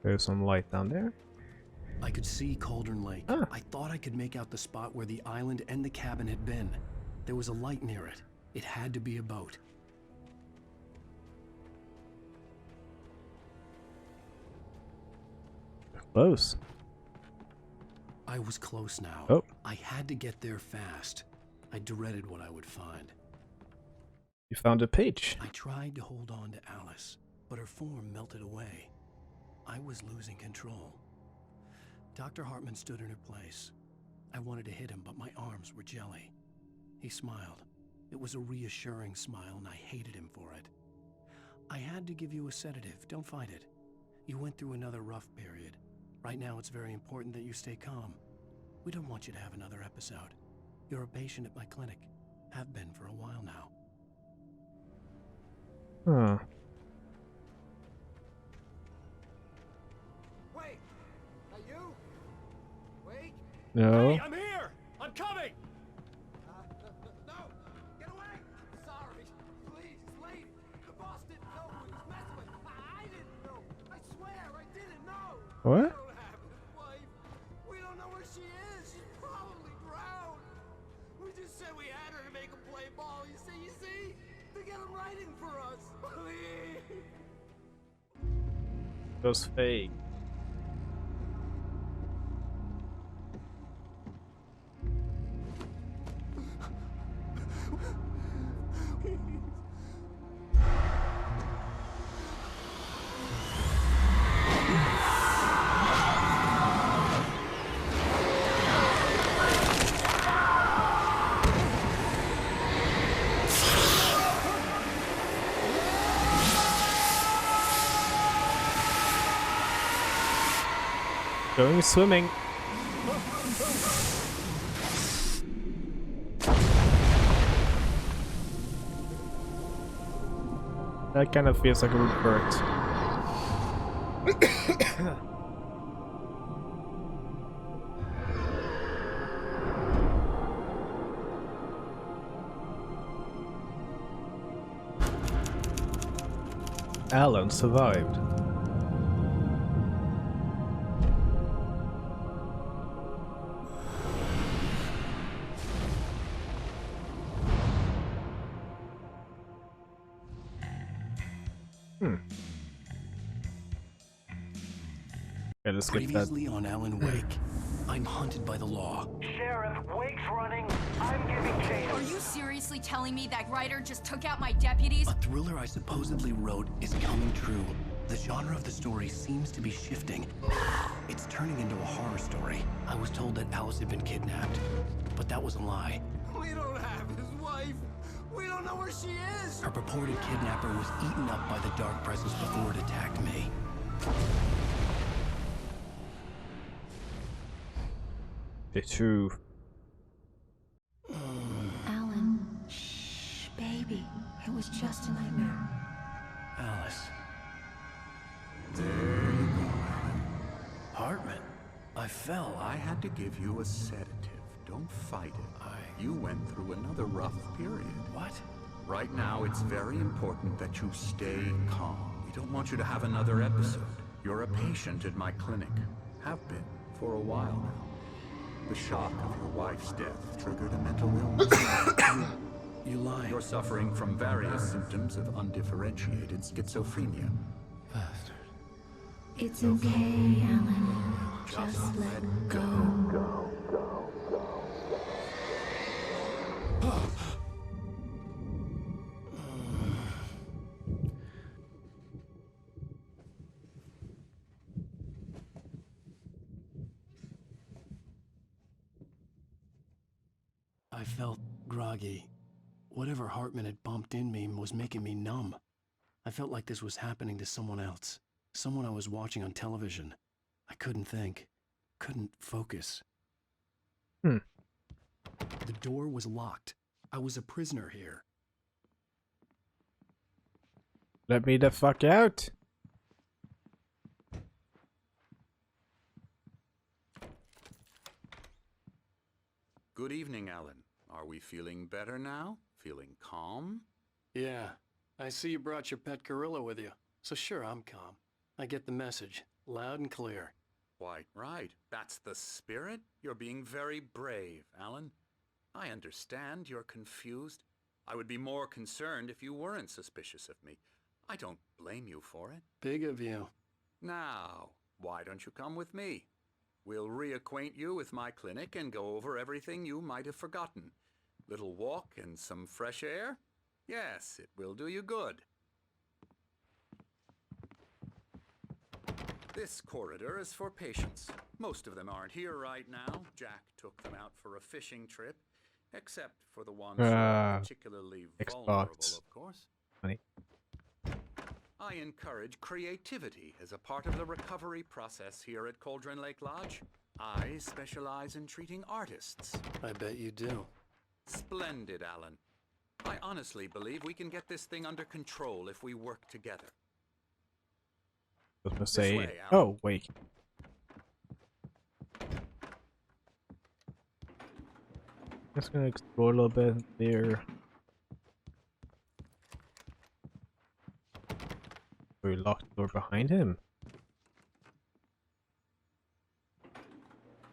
There's some light down there. I could see Cauldron Lake. Ah. I thought I could make out the spot where the island and the cabin had been. There was a light near it. It had to be a boat. Close. I was close now. Oh. I had to get there fast. I dreaded what I would find. You found a page. I tried to hold on to Alice, but her form melted away. I was losing control. Dr. Hartman stood in her place. I wanted to hit him, but my arms were jelly. He smiled. It was a reassuring smile, and I hated him for it. I had to give you a sedative. Don't fight it. You went through another rough period. Right now, it's very important that you stay calm. We don't want you to have another episode. You're a patient at my clinic. Have been for a while now. Huh. Wait! Are you? Wait! No. Hey, I'm here! I'm coming! No! Get away! Sorry. Please, lady. The boss didn't know who he was messing with. I didn't know. I swear, I didn't know. What? We don't have his wife. We don't know where she is. She's probably drowned. We just said we had her to make him play ball. You see? To get him writing for us. Please. Those fake. Going swimming. That kind of feels like it would hurt. Alan survived. Okay, let's skip that. Previously on Alan Wake, I'm hunted by the law. Sheriff, Wake's running. I'm giving chase. Are you seriously telling me that writer just took out my deputies? A thriller I supposedly wrote is coming true. The genre of the story seems to be shifting. It's turning into a horror story. I was told that Alice had been kidnapped, but that was a lie. We don't have his wife. We don't know where she is. Her purported kidnapper was eaten up by the dark presence before it attacked me. The truth. Alan, shh, baby. It was just a nightmare. Alice. There you go, Alan. Hartman. I fell. I had to give you a sedative. Don't fight it. You went through another rough period. What? Right now, it's very important that you stay calm. We don't want you to have another episode. You're a patient at my clinic. Have been for a while now. The shock of your wife's death triggered a mental illness. You lie. You're suffering from various symptoms of undifferentiated schizophrenia. Bastard. It's okay, Alan. Just let go. I felt groggy. Whatever Hartman had bumped in me was making me numb. I felt like this was happening to someone else. Someone I was watching on television. I couldn't think. Couldn't focus. Hmm. The door was locked. I was a prisoner here. Let me the fuck out. Good evening, Alan. Are we feeling better now? Feeling calm? Yeah, I see you brought your pet gorilla with you. So sure, I'm calm. I get the message. Loud and clear. Quite right. That's the spirit. You're being very brave, Alan. I understand you're confused. I would be more concerned if you weren't suspicious of me. I don't blame you for it. Big of you. Now, why don't you come with me? We'll reacquaint you with my clinic and go over everything you might have forgotten. Little walk and some fresh air? Yes, it will do you good. This corridor is for patients. Most of them aren't here right now. Jack took them out for a fishing trip, except for the ones who are particularly vulnerable, Xbox. of course. Funny. I encourage creativity as a part of the recovery process here at Cauldron Lake Lodge. I specialize in treating artists. I bet you do. Splendid, Alan. I honestly believe we can get this thing under control if we work together. I was gonna say, way, Alan. oh wait. Just gonna explore a little bit there. We locked the door behind him.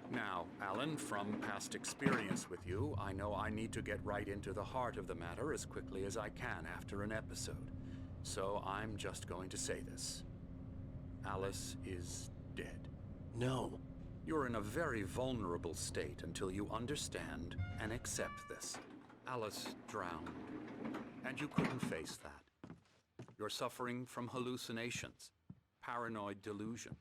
Now, Alan, from past experience with you, I know I need to get right into the heart of the matter as quickly as I can after an episode. So I'm just going to say this. Alice is dead. No. You're in a very vulnerable state until you understand and accept this. Alice drowned, and you couldn't face that. You're suffering from hallucinations, paranoid delusions,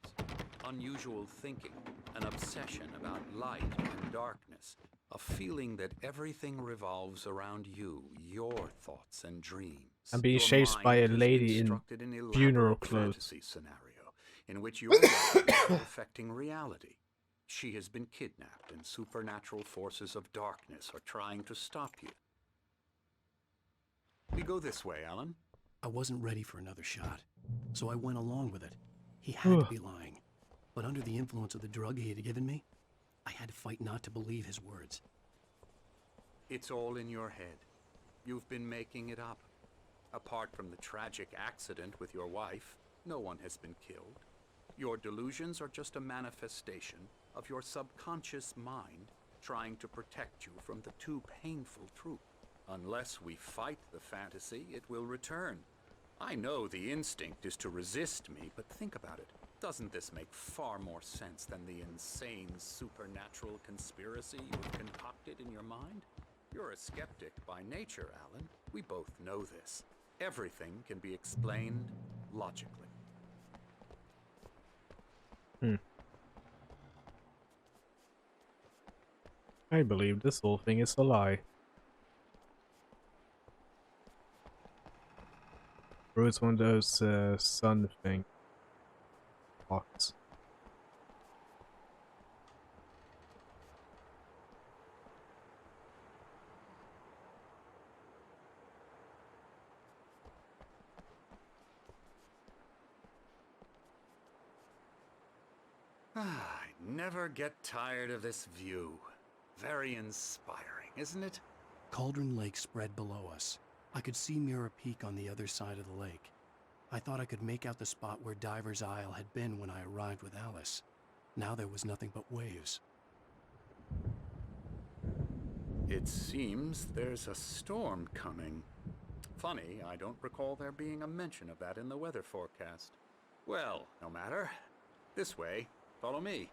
unusual thinking, an obsession about light and darkness, a feeling that everything revolves around you, your thoughts and dreams. I'm being Your chased by a mind is lady in constructed an elaborate funeral clothes. fantasy scenario in which your life is affecting reality. She has been kidnapped, and supernatural forces of darkness are trying to stop you. We go this way, Alan. I wasn't ready for another shot, so I went along with it. He had to be lying. But under the influence of the drug he had given me, I had to fight not to believe his words. It's all in your head. You've been making it up. Apart from the tragic accident with your wife, no one has been killed. Your delusions are just a manifestation of your subconscious mind trying to protect you from the too painful truth. Unless we fight the fantasy, it will return. I know the instinct is to resist me, but think about it. Doesn't this make far more sense than the insane supernatural conspiracy you've concocted in your mind? You're a skeptic by nature, Alan. We both know this. Everything can be explained logically. I believe this whole thing is a lie. Or it's one of those sun thing blocks. I never get tired of this view. Very inspiring, isn't it? Cauldron Lake spread below us. I could see Mirror Peak on the other side of the lake. I thought I could make out the spot where Diver's Isle had been when I arrived with Alice. Now there was nothing but waves. It seems there's a storm coming. Funny, I don't recall there being a mention of that in the weather forecast. Well, no matter. This way. Follow me.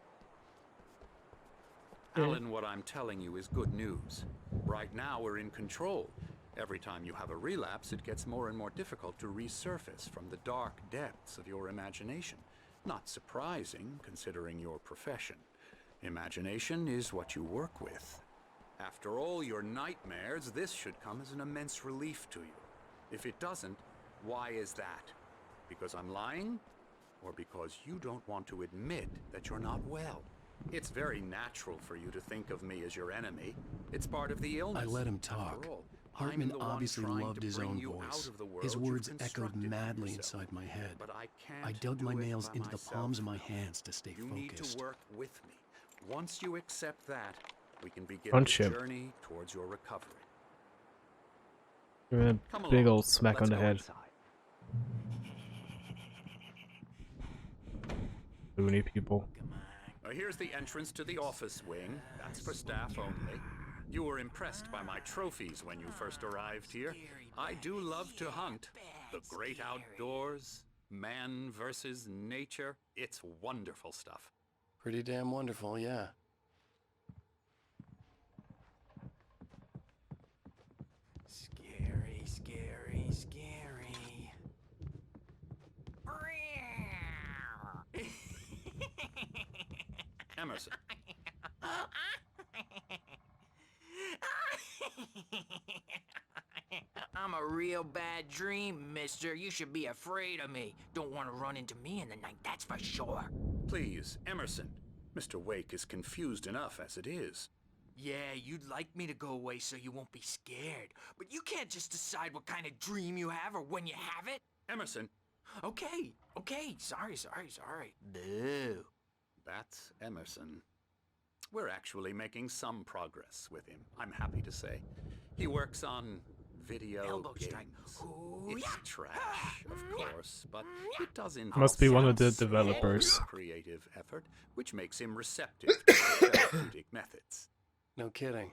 Alan, what I'm telling you is good news. Right now we're in control. Every time you have a relapse, it gets more and more difficult to resurface from the dark depths of your imagination. Not surprising, considering your profession. Imagination is what you work with. After all your nightmares, this should come as an immense relief to you. If it doesn't, why is that? Because I'm lying? Or because you don't want to admit that you're not well? It's very natural for you to think of me as your enemy. It's part of the illness. I let him After talk. all, Hartman I'm the one obviously trying loved to his bring own you out voice. of the world His you've words echoed constructed for madly yourself. inside my head. But I can't I dug my do it nails by into the myself. palms of my hands to stay You need focused. to work with me. Once you accept that, we can begin Punch the him. journey towards your recovery. Give him Come a big along. old smack Let's on the go head. inside. Too many people. Here's the entrance to the office wing. That's for staff only. You were impressed by my trophies when you first arrived here. I do love to hunt. The great outdoors, man versus nature. It's wonderful stuff. Pretty damn wonderful, yeah. Scary, scary, scary. Emerson. I'm a real bad dream, mister. You should be afraid of me. Don't want to run into me in the night, that's for sure. Please, Emerson. Mr. Wake is confused enough as it is. Yeah, you'd like me to go away so you won't be scared. But you can't just decide what kind of dream you have or when you have it. Emerson. Okay. Sorry. Boo. That's Emerson. We're actually making some progress with him, I'm happy to say. He works on video Elbow games. strike. Ooh, It's yeah. trash, of course, but it does involve Must be one of the some developers. creative effort, which makes him receptive to therapeutic methods. No kidding.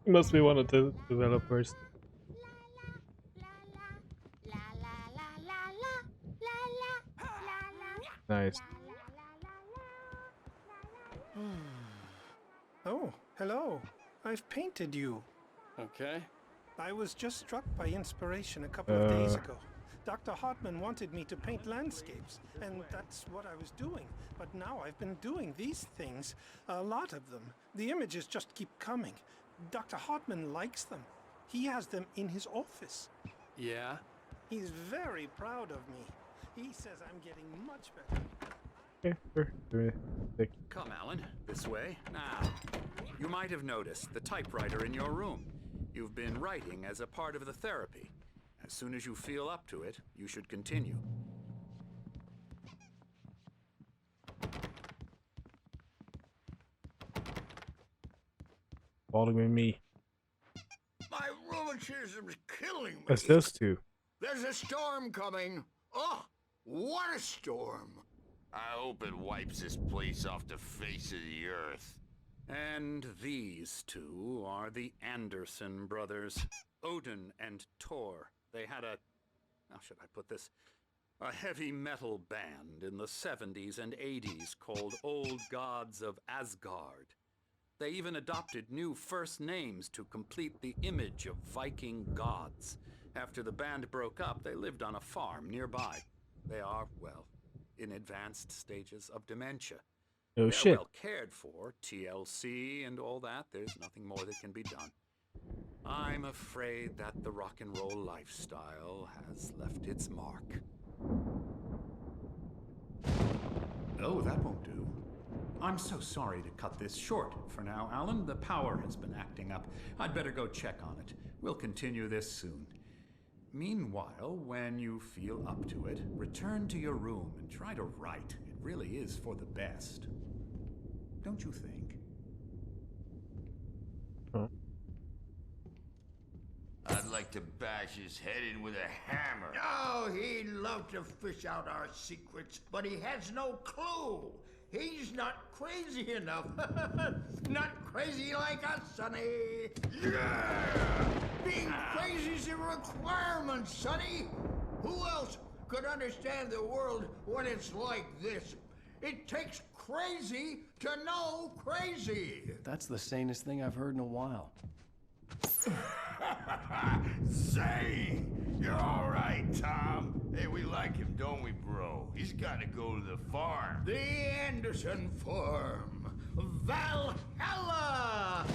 Must be one of the developers. Nice. Oh, hello. I've painted you. Okay. I was just struck by inspiration a couple of days ago. Dr. Hartman wanted me to paint landscapes, and that's what I was doing. But now I've been doing these things, a lot of them. The images just keep coming. Dr. Hartman likes them. He has them in his office. Yeah? He's very proud of me. He says I'm getting much better. Okay, sure. Come, Alan, this way. Now, you might have noticed the typewriter in your room. You've been writing as a part of the therapy. As soon as you feel up to it, you should continue. Following me. My rheumatism's killing me. That's those two. There's a storm coming. Oh, what a storm. I hope it wipes this place off the face of the earth. And these two are the Anderson brothers, Odin and Tor. They had a, how should I put this, a heavy metal band in the 70s and 80s called Old Gods of Asgard. They even adopted new first names to complete the image of Viking gods. After the band broke up, they lived on a farm nearby. They are, well, in advanced stages of dementia. Oh They're shit. well cared for, TLC and all that. There's nothing more that can be done. I'm afraid that the rock and roll lifestyle has left its mark. Oh, that won't do. I'm so sorry to cut this short for now, Alan. The power has been acting up. I'd better go check on it. We'll continue this soon. Meanwhile, when you feel up to it, return to your room and try to write. It really is for the best. Don't you think? Huh? I'd like to bash his head in with a hammer. Oh, he'd love to fish out our secrets, but he has no clue. He's not crazy enough. Not crazy like us, Sonny. Yeah! Being crazy's a requirement, Sonny. Who else could understand the world when it's like this? It takes crazy to know crazy. That's the sanest thing I've heard in a while. Say, you're all right, Tom. Hey, we like him, don't we, bro? He's got to go to the farm. The Anderson Farm. Valhalla!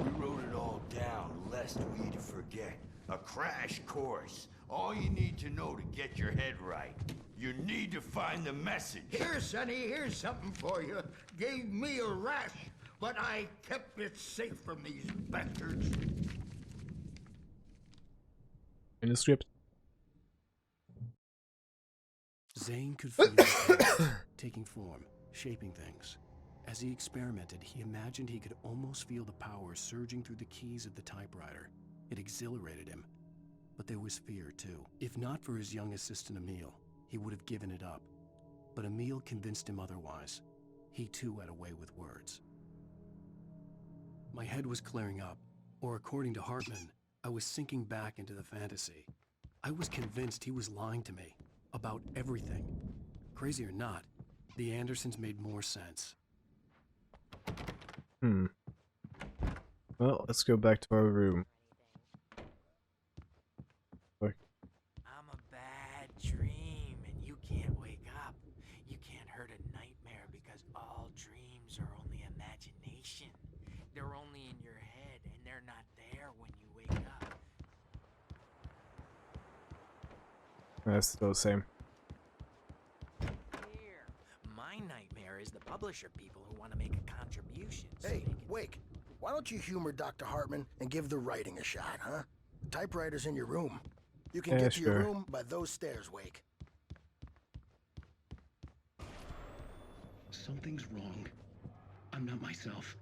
We wrote it all down, lest we'd forget. A crash course. All you need to know to get your head right. You need to find the message. Here, Sonny, here's something for you. Gave me a rash, but I kept it safe from these bastards. Manuscript. Zane could feel the power taking form, shaping things. As he experimented, he imagined he could almost feel the power surging through the keys of the typewriter. It exhilarated him. But there was fear, too. If not for his young assistant Emil, he would have given it up. but Emil convinced him otherwise. He too had a way with words. My head was clearing up, or according to Hartman, I was sinking back into the fantasy. I was convinced he was lying to me about everything. Crazy or not, the Andersons made more sense. Well, let's go back to our room. Okay. I'm a bad dream, and you can't wake up. You can't hurt a nightmare because all dreams are only imagination. They're only in your head, and they're not there when you wake up. That's still the same. Here, my nightmare is the publisher people who want to make a contribution. so Hey, they can- Wake, why don't you humor Dr. Hartman and give the writing a shot, huh? The typewriter's in your room. You can Yeah, get to your sure. room by those stairs, Wake. Something's wrong. I'm not myself.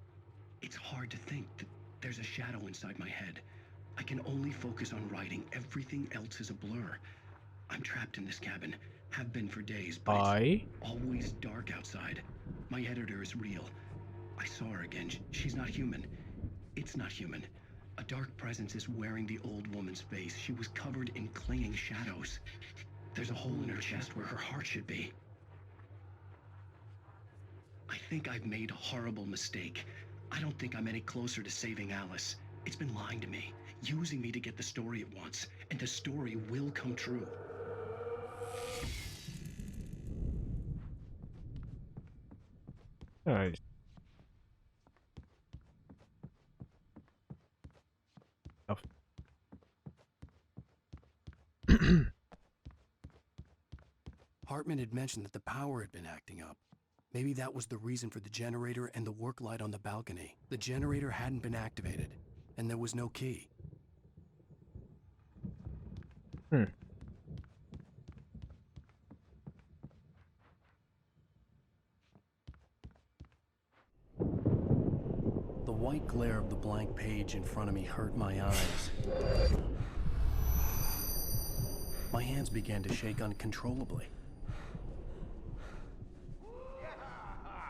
It's hard to think that there's a shadow inside my head. I can only focus on writing. Everything else is a blur. I'm trapped in this cabin. Have been for days, but it's always dark outside. My editor is real. I saw her again. She's not human. It's not human. A dark presence is wearing the old woman's face. She was covered in clinging shadows. There's a hole in her chest where her heart should be. I think I've made a horrible mistake. I don't think I'm any closer to saving Alice. It's been lying to me, using me to get the story it wants, and the story will come true. Alright. Hartman had mentioned that the power had been acting up. Maybe that was the reason for the generator and the work light on the balcony. The generator hadn't been activated, and there was no key. The white glare of the blank page in front of me hurt my eyes. My hands began to shake uncontrollably.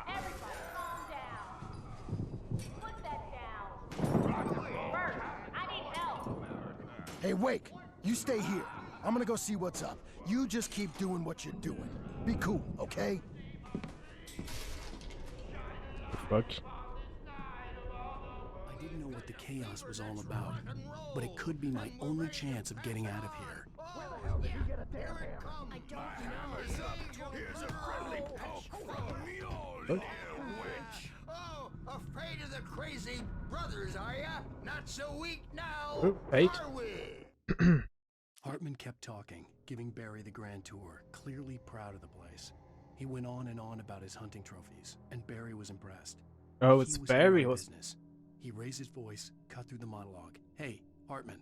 Everybody calm down. Put that down. Bert, I need help. Hey, Wake, you stay here. I'm gonna go see what's up. You just keep doing what you're doing. Be cool, okay? Fuck. I didn't know what the chaos was all about, but it could be my only chance of getting out of here. I don't know. Here's a friendly poke from Mjolnir, witch. Oh, afraid of the crazy brothers, are ya? Not so weak now, Oh, wait. are we? Hartman kept talking, giving Barry the grand tour, clearly proud of the place. He went on and on about his hunting trophies, and Barry was impressed. Oh, He it's was Barry. in my Was business. He raised his voice, cut through the monologue. Hey, Hartman,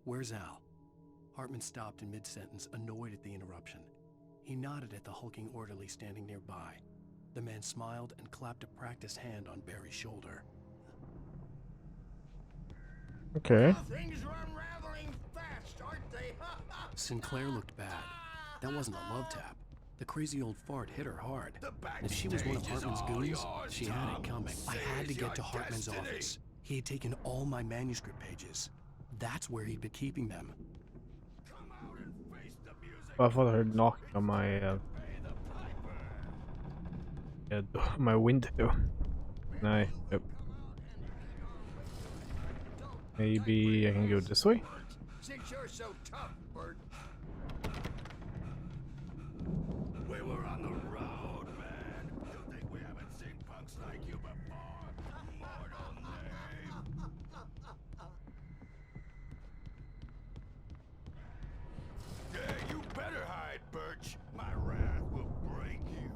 where's Al? Hartman stopped in mid-sentence, annoyed at the interruption. He nodded at the hulking orderly standing nearby. The man smiled and clapped a practiced hand on Barry's shoulder. okay. Things are unraveling fast, aren't they? Sinclair looked bad. That wasn't a love tap. The crazy old fart hit her hard. If she was one of Hartman's goons, she had it coming. I had to get to Hartman's office. He had taken all my manuscript pages. That's where he'd been keeping them. Oh, I thought I heard knocking on my my window. No, nope. Maybe I can go this way. Since you're so tough, Bert. We were on the road, man. You think we haven't seen punks like you before? Mortal name. Yeah, you better hide, Birch. My wrath will break you.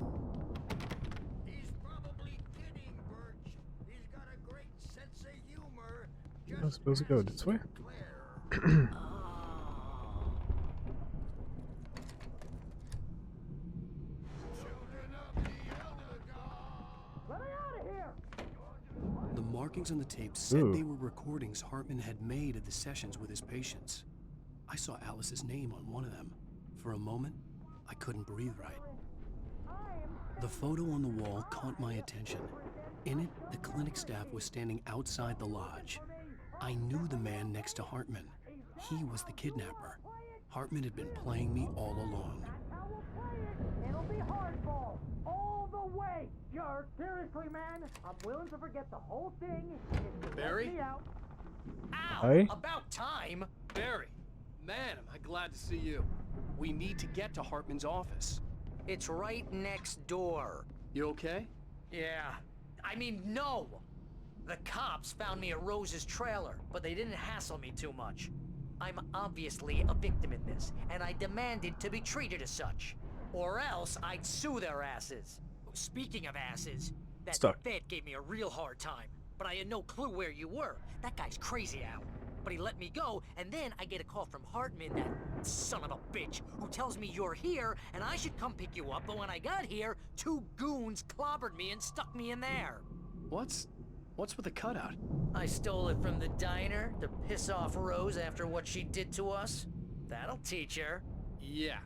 He's probably kidding, Birch. He's got a great sense of humor. I'm supposed to go this way. The markings on the tape said Ooh. they were recordings Hartman had made of the sessions with his patients. I saw Alice's name on one of them. For a moment, I couldn't breathe right. The photo on the wall caught my attention. In it, the clinic staff was standing outside the lodge. I knew the man next to Hartman. He was the kidnapper. Hartman had been playing me all along. It'll be hardball all the way, jerk. Seriously, man, I'm willing to forget the whole thing if you Barry? let me out. Ow! Hey? About time! Barry, man, am I glad to see you. We need to get to Hartman's office. It's right next door. You okay? Yeah. I mean, no! The cops found me at Rose's trailer, but they didn't hassle me too much. I'm obviously a victim in this, and I demanded to be treated as such. Or else I'd sue their asses. Speaking of asses, that Stuck. vet gave me a real hard time, but I had no clue where you were. That guy's crazy, Al. But he let me go, and then I get a call from Hartman, that son of a bitch, who tells me you're here, and I should come pick you up, but when I got here, 2 goons clobbered me and stuck me in there. What's with the cutout? I stole it from the diner to piss off Rose after what she did to us. That'll teach her. Yeah,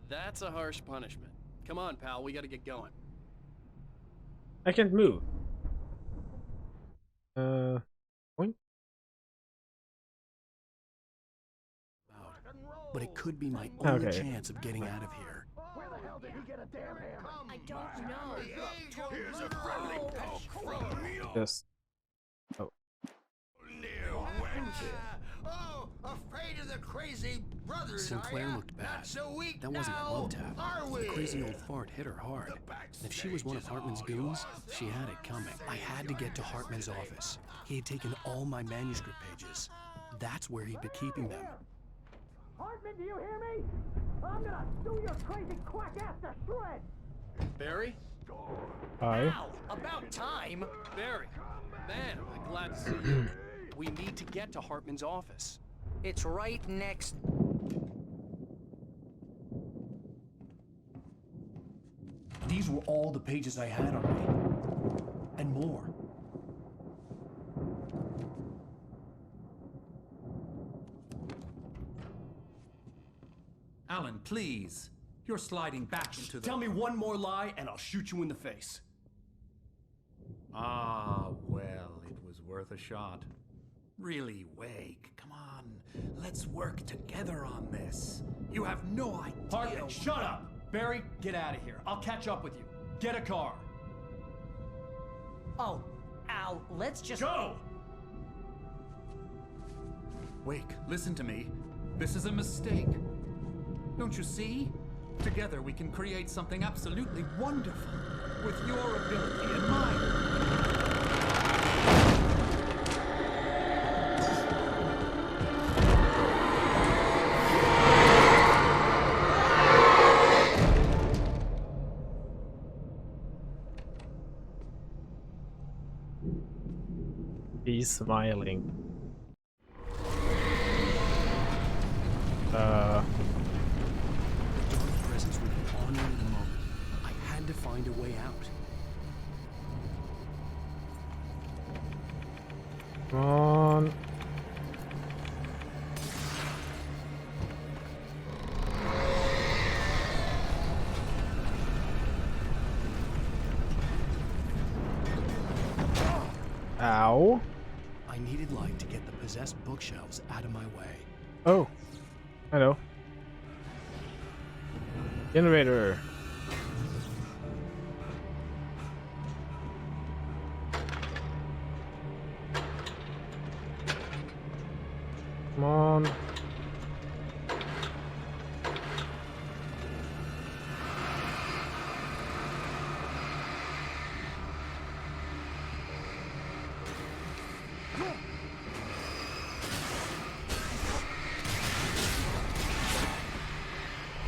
that's a harsh punishment. Come on, pal, we gotta get going. I can't move. Point? But it could be my only Okay. chance of getting out of here. Where the hell did he get a damn hammer? I don't know. Here's a friendly poke from me. Just. Oh. Oh, afraid of the crazy brothers, Sinclair are ya? looked bad. Not so weak That wasn't a now, love tap. are The we? crazy old fart hit her hard. And if she was one of Hartman's goons, she had it coming. I had to get to Hartman's office. He had taken all my manuscript pages. That's where he'd been keeping them. Hartman, do you hear me? I'm gonna sue your crazy quack ass to shreds. Barry? Hi. Ow! About time! Barry! Man, am I glad to see you. We need to get to Hartman's office. It's right next. These were all the pages I had on me. And more. Alan, please. You're sliding back into the... Tell me one more lie and I'll shoot you in the face. Ah, well, it was worth a shot. Really, Wake, come on. Let's work together on this. You have no idea... Hartman, shut up! Barry, get out of here. I'll catch up with you. Get a car. Oh, Al, let's just. Go! Wake, listen to me. This is a mistake. Don't you see? Together we can create something absolutely wonderful. With your ability and mine. He's smiling. Presence would be on me in a moment. I had to find a way out. Come on. Ow. I needed light to get the possessed bookshelves out of my way. Oh. I know. Generator. Come on.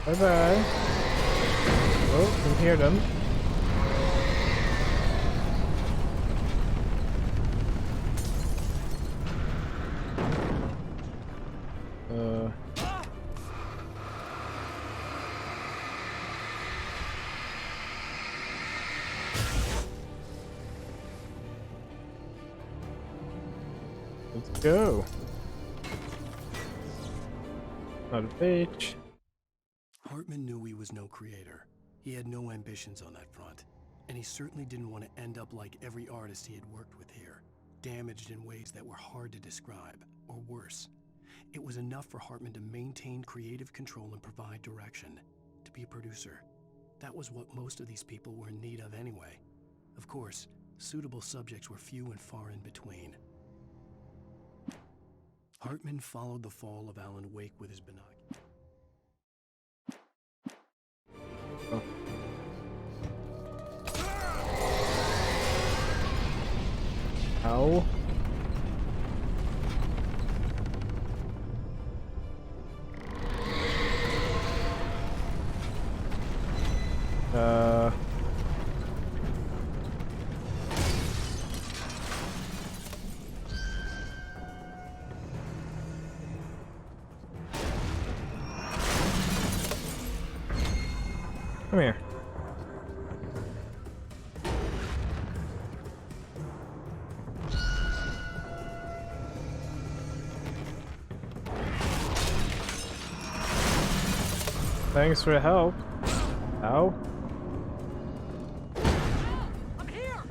Bye bye. Oh, can hear them. Let's go. Not a page. Hartman knew he was no creator. He had no ambitions on that front. And he certainly didn't want to end up like every artist he had worked with here, damaged in ways that were hard to describe, or worse. It was enough for Hartman to maintain creative control and provide direction, to be a producer. That was what most of these people were in need of anyway. Of course, suitable subjects were few and far in between. Hartman followed the fall of Alan Wake with his binoculars. Ow. Come here. Thanks for the help. Ow. I'm here!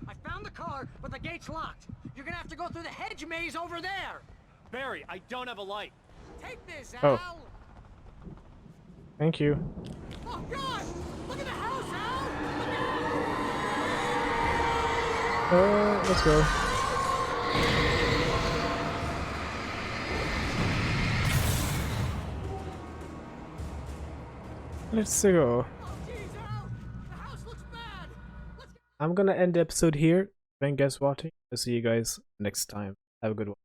I found the car, but the gate's locked. You're gonna have to go through the hedge maze over there. Barry, I don't have a light. Take this, Oh. Al! Thank you. Oh, God! Look at the house, Al! Let's go. Let's go. I'm gonna end the episode here. Thank you guys for watching. I'll see you guys next time. Have a good one.